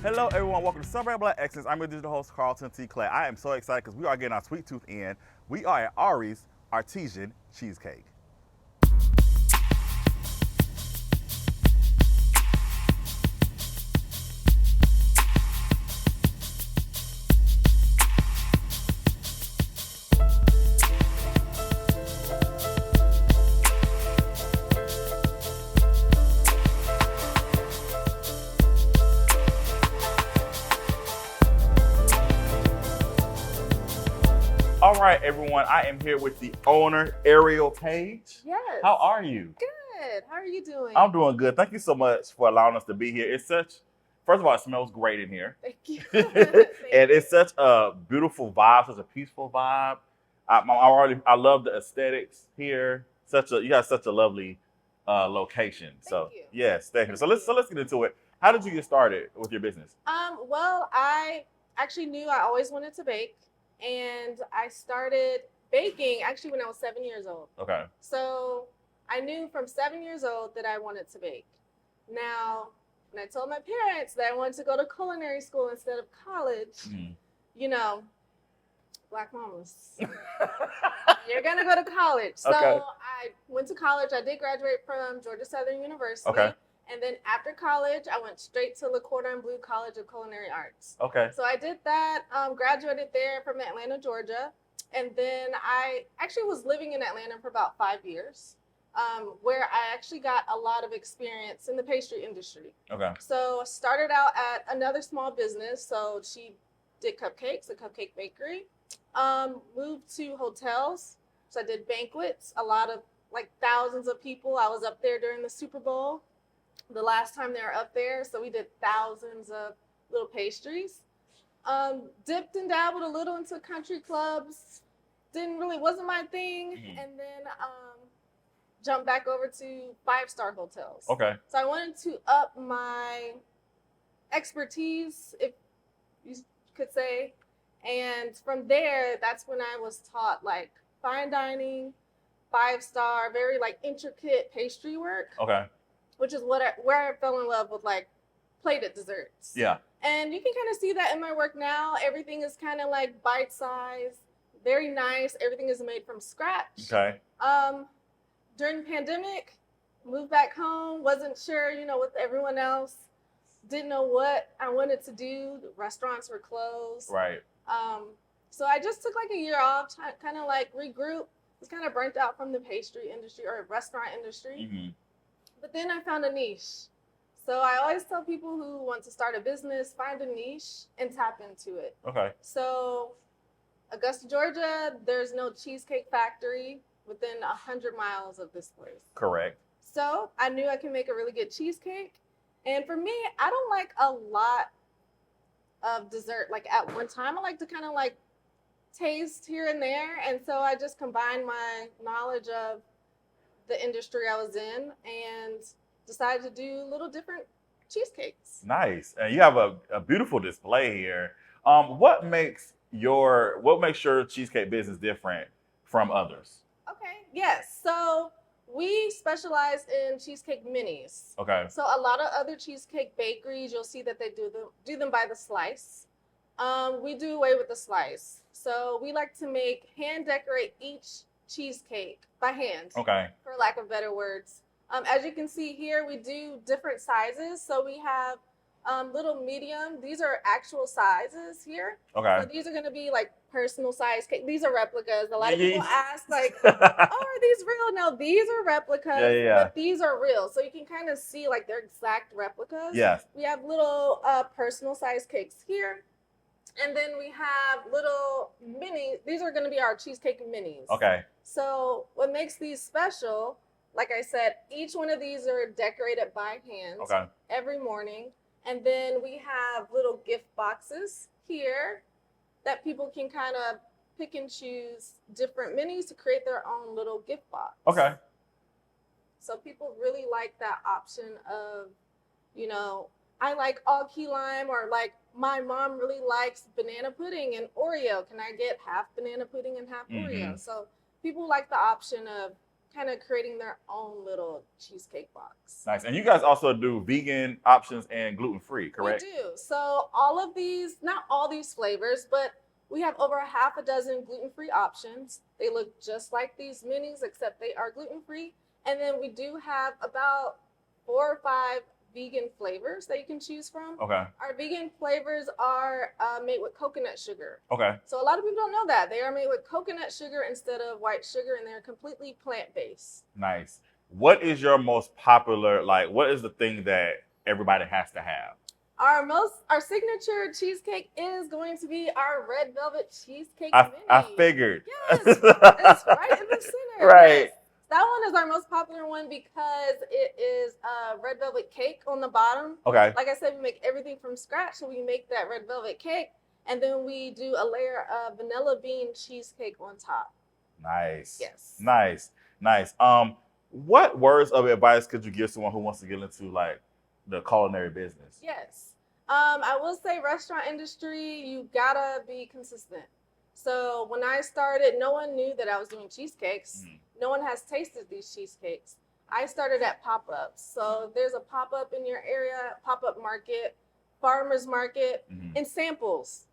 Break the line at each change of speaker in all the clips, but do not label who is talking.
Hello, everyone. Welcome to Celebrate Black Excellence. I'm your digital host, Carlton T. Clay. I am so excited because we are getting our sweet tooth in. We are at Arie's Artisan Cheesecake. All right, everyone. I am here with the owner, Arielle Page.
Yes.
How are you?
Good. How are you doing?
I'm doing good. Thank you so much for allowing us to be here. First of all, it smells great in here.
Thank you.
And it's such a beautiful vibe, such a peaceful vibe. I love the aesthetics here. You got such a lovely location.
Thank you.
Yes, thank you. So let's get into it. How did you get started with your business?
Well, I actually knew I always wanted to bake, and I started baking actually when I was 7 years old.
Okay.
So I knew from 7 years old that I wanted to bake. Now, when I told my parents that I wanted to go to culinary school instead of college, you know, Black mamas, you're gonna go to college. So
Okay.
I went to college. I did graduate from Georgia Southern University.
Okay.
And then after college, I went straight to La Cordon Bleu College of Culinary Arts.
Okay.
So I did that, graduated there from Atlanta, Georgia. And then I actually was living in Atlanta for about 5 years, where I actually got a lot of experience in the pastry industry.
Okay.
So I started out at another small business. So she did cupcakes, a cupcake bakery. Moved to hotels. So I did banquets, a lot of like thousands of people. I was up there during the Super Bowl the last time they were up there. So we did thousands of little pastries. Dipped and dabbled a little into country clubs. Wasn't my thing. And then jumped back over to 5-star hotels.
Okay.
So I wanted to up my expertise, if you could say. And from there, that's when I was taught like fine dining, 5-star, very like intricate pastry work.
Okay.
Which is where I fell in love with like plated desserts.
Yeah.
And you can kind of see that in my work now. Everything is kind of like bite-sized, very nice. Everything is made from scratch.
Okay.
During the pandemic, moved back home, wasn't sure, with everyone else. Didn't know what I wanted to do. The restaurants were closed.
Right.
So I just took like a year off, kind of like regroup. Was kind of burnt out from the pastry industry or restaurant industry.
Mm-hmm.
But then I found a niche. So I always tell people who want to start a business, find a niche and tap into it.
Okay.
So Augusta, Georgia, there's no cheesecake factory within 100 miles of this place.
Correct.
So I knew I could make a really good cheesecake. And for me, I don't like a lot of dessert like at one time. I like to kind of like taste here and there. And so I just combined my knowledge of the industry I was in and decided to do little different cheesecakes.
Nice. And you have a beautiful display here. What makes your cheesecake business different from others?
Okay. Yes. So we specialize in cheesecake minis.
Okay.
So a lot of other cheesecake bakeries, you'll see that they do them by the slice. We do away with the slice. So we like to hand decorate each cheesecake by hand.
Okay.
For lack of better words. As you can see here, we do different sizes. So we have little medium. These are actual sizes here.
Okay.
So these are going to be like personal size cake. These are replicas. A lot of people ask like, oh, are these real? No, these are replicas.
Yeah.
But these are real. So you can kind of see like they're exact replicas.
Yes.
We have little personal size cakes here. And then we have little mini. These are going to be our cheesecake minis.
Okay.
So what makes these special, like I said, each one of these are decorated by hand.
Okay.
Every morning. And then we have little gift boxes here that people can kind of pick and choose different minis to create their own little gift box.
Okay.
So people really like that option of, I like all key lime, or like my mom really likes banana pudding and Oreo. Can I get half banana pudding and half Oreo? So people like the option of kind of creating their own little cheesecake box.
Nice. And you guys also do vegan options and gluten-free, correct?
We do. So all of these, not all these flavors, but we have over half a dozen gluten-free options. They look just like these minis, except they are gluten-free. And then we do have about 4 or 5 vegan flavors that you can choose from.
Okay.
Our vegan flavors are made with coconut sugar.
Okay.
So a lot of people don't know that. They are made with coconut sugar instead of white sugar, and they're completely plant-based.
Nice. What is your most popular, like, what is the thing that everybody has to have?
Our signature cheesecake is going to be our red velvet cheesecake
I
mini.
figured.
Yes, it's right in the center.
Right.
Yes. That one is our most popular one because it is a red velvet cake on the bottom.
Okay.
Like I said, we make everything from scratch. So we make that red velvet cake, and then we do a layer of vanilla bean cheesecake on top.
Nice.
Yes.
Nice. Nice. What words of advice could you give someone who wants to get into like the culinary business?
Yes. I will say restaurant industry, you gotta be consistent. So when I started, no one knew that I was doing cheesecakes. No one has tasted these cheesecakes. I started at pop-ups. So there's a pop-up in your area, pop-up market, farmer's market, and samples.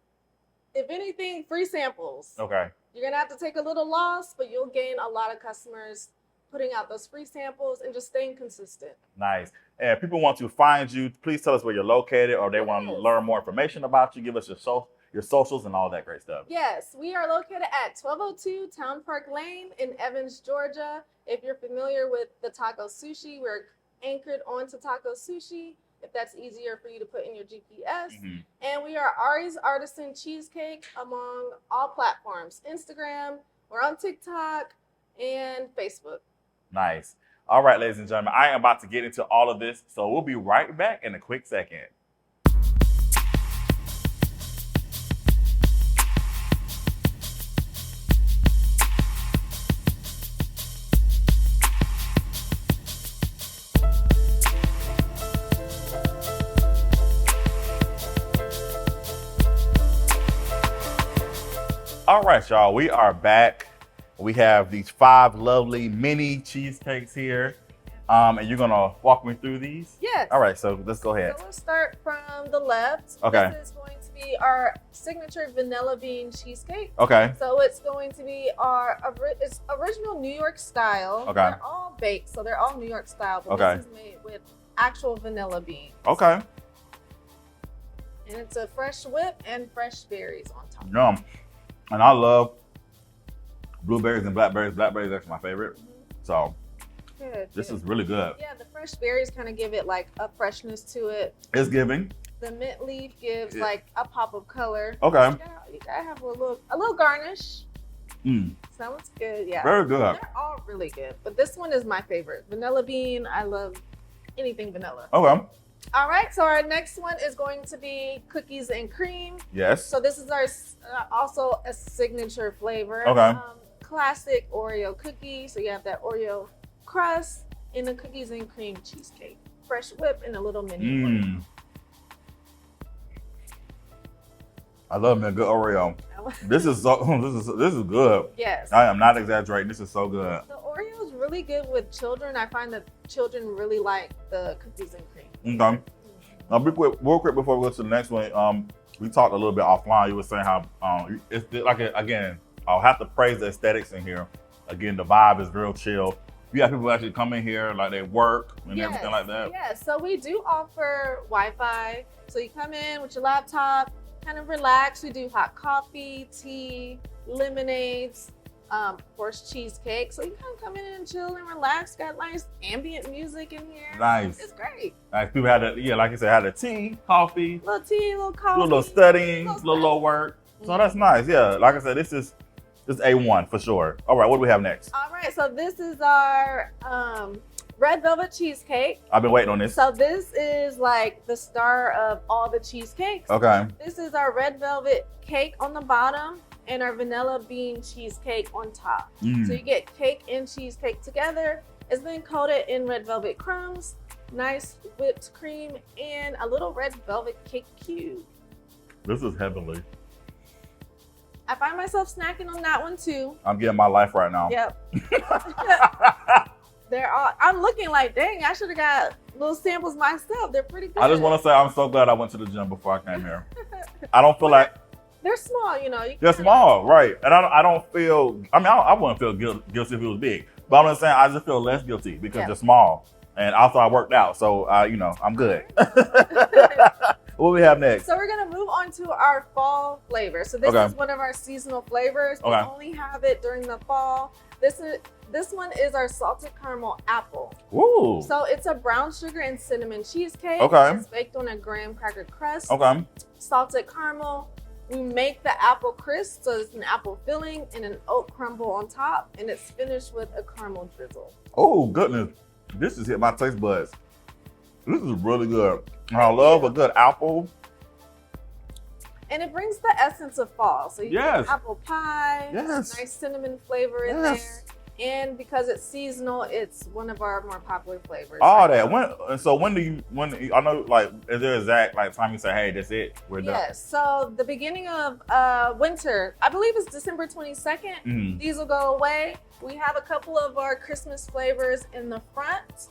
If anything, free samples.
Okay.
You're gonna have to take a little loss, but you'll gain a lot of customers putting out those free samples and just staying consistent.
Nice. And if people want to find you, please tell us where you're located, or they want to learn more information about you. Give us your socials and all that great stuff.
Yes, we are located at 1202 Town Park Lane in Evans, Georgia. If you're familiar with the Taco Sushi, we're anchored onto Taco Sushi, if that's easier for you to put in your GPS. And we are Arie's Artisan Cheesecake among all platforms. Instagram, we're on TikTok, and Facebook.
Nice. All right, ladies and gentlemen, I am about to get into all of this, so we'll be right back in a quick second. All right, y'all, we are back. We have these 5 lovely mini cheesecakes here. And you're gonna walk me through these?
Yes.
All right, so let's go ahead.
So we'll start from the left.
Okay.
This is going to be our signature vanilla bean cheesecake.
Okay.
So it's going to be it's original New York style.
Okay.
They're all baked, so they're all New York style, but
Okay.
this is made with actual vanilla beans.
Okay.
And it's a fresh whip and fresh berries on top.
Yum. And I love blueberries and blackberries. Blackberries are actually my favorite. So
Good.
this
good.
is really good.
Yeah, the fresh berries kind of give it like a freshness to it.
It's giving.
The mint leaf gives like a pop of color.
Okay.
You gotta have a little garnish. Sounds good. Yeah.
Very good.
They're all really good, but this one is my favorite. Vanilla bean. I love anything vanilla.
Okay.
All right. So our next one is going to be cookies and cream.
Yes.
So this is our also a signature flavor.
Okay.
Classic Oreo cookie. So you have that Oreo crust in the cookies and cream cheesecake. Fresh whip in a little mini one.
I love me a good Oreo. This is good.
Yes.
I am not exaggerating. This is so good.
The Oreo is really good with children. I find that children really like the cookies and cream.
Okay. Now, real quick before we go to the next one, we talked a little bit offline. You were saying how it's like again, I'll have to praise the aesthetics in here. Again, the vibe is real chill. You have people actually come in here like they work and everything like that.
Yes. So we do offer Wi-Fi. So you come in with your laptop, kind of relax. We do hot coffee, tea, lemonades, of course, cheesecake. So you kind of come in and chill and relax. Got nice ambient music in here.
Nice.
It's great.
Nice. People had like you said, had a tea, coffee,
Little tea, little coffee.
do a little studying, little work. So that's nice. Yeah. Like I said, this is A1 for sure. All right. What do we have next?
All right. So this is our red velvet cheesecake.
I've been waiting on this.
So this is like the star of all the cheesecakes.
Okay.
This is our red velvet cake on the bottom and our vanilla bean cheesecake on top. So you get cake and cheesecake together. It's been coated in red velvet crumbs, nice whipped cream, and a little red velvet cake cube.
This is heavenly.
I find myself snacking on that one too.
I'm getting my life right now.
Yep. They're all. I'm looking like, dang, I should have got little samples myself. They're pretty good.
I just want to say I'm so glad I went to the gym before I came here. I don't feel like
they're small, you know.
they're small, right? And I don't feel. I mean, I wouldn't feel guilty if it was big, but I'm just saying I just feel less guilty because they're small, and also I worked out, so you know, I'm good. What we have next?
So we're gonna move on to our fall flavor. So this is one of our seasonal flavors. We only have it during the fall. This one is our salted caramel apple.
Ooh.
So it's a brown sugar and cinnamon cheesecake. It's baked on a graham cracker crust. Salted caramel. We make the apple crisp, so it's an apple filling and an oat crumble on top, and it's finished with a caramel drizzle.
Oh goodness, this has hit my taste buds. This is really good. I love a good apple.
And it brings the essence of fall. So you get apple pie, nice cinnamon flavor in there. And because it's seasonal, it's one of our more popular flavors.
All that. When I know, like, is there exact like time you say, hey, that's it, we're done?
Yes. So the beginning of winter, I believe it's December 22nd. These will go away. We have a couple of our Christmas flavors in the front.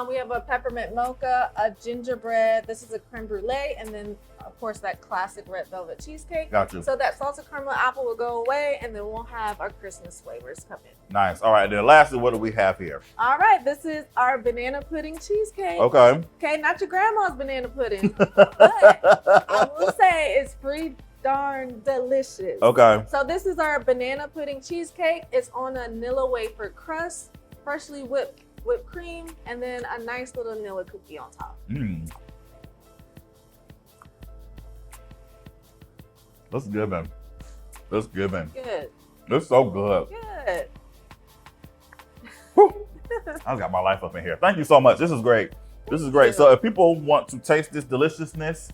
We have a peppermint mocha, a gingerbread. This is a creme brulee, and then of course that classic red velvet cheesecake.
Gotcha.
So that salted caramel apple will go away, and then we'll have our Christmas flavors come in.
Nice. All right. Then lastly, what do we have here?
All right. This is our banana pudding cheesecake.
Okay.
Okay. Not your grandma's banana pudding, but I will say it's pretty darn delicious.
Okay.
So this is our banana pudding cheesecake. It's on a Nilla wafer crust, freshly whipped cream, and then a nice little Nilla cookie on top.
That's good, man. That's good, man.
Good.
That's so good.
Good.
I got my life up in here. Thank you so much. This is great. This is great. So if people want to taste this deliciousness,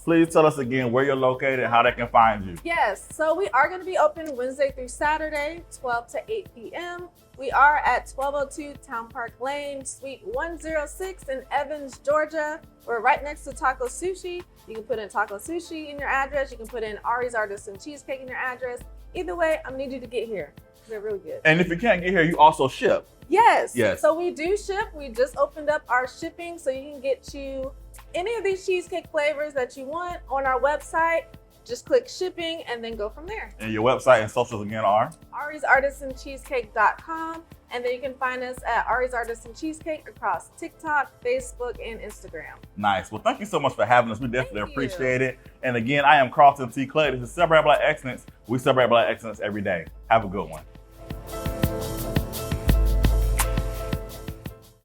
please tell us again where you're located and how they can find you.
Yes. So we are going to be open Wednesday through Saturday, 12 to 8 p.m. We are at 1202 Town Park Lane, Suite 106 in Evans, Georgia. We're right next to Taco Sushi. You can put in Taco Sushi in your address. You can put in Arie's Artisan Cheesecake in your address. Either way, I need you to get here. They're really good.
And if you can't get here, you also ship.
Yes. So we do ship. We just opened up our shipping, so you can get you any of these cheesecake flavors that you want on our website. Just click shipping and then go from there.
And your website and socials again are?
ariesartisancheesecake.com. And then you can find us at Arie's Artisan Cheesecake across TikTok, Facebook, and Instagram.
Nice. Well, thank you so much for having us. We definitely appreciate it. And again, I am Carlton T. Clay. This is Celebrate Black Excellence. We celebrate Black Excellence every day. Have a good one.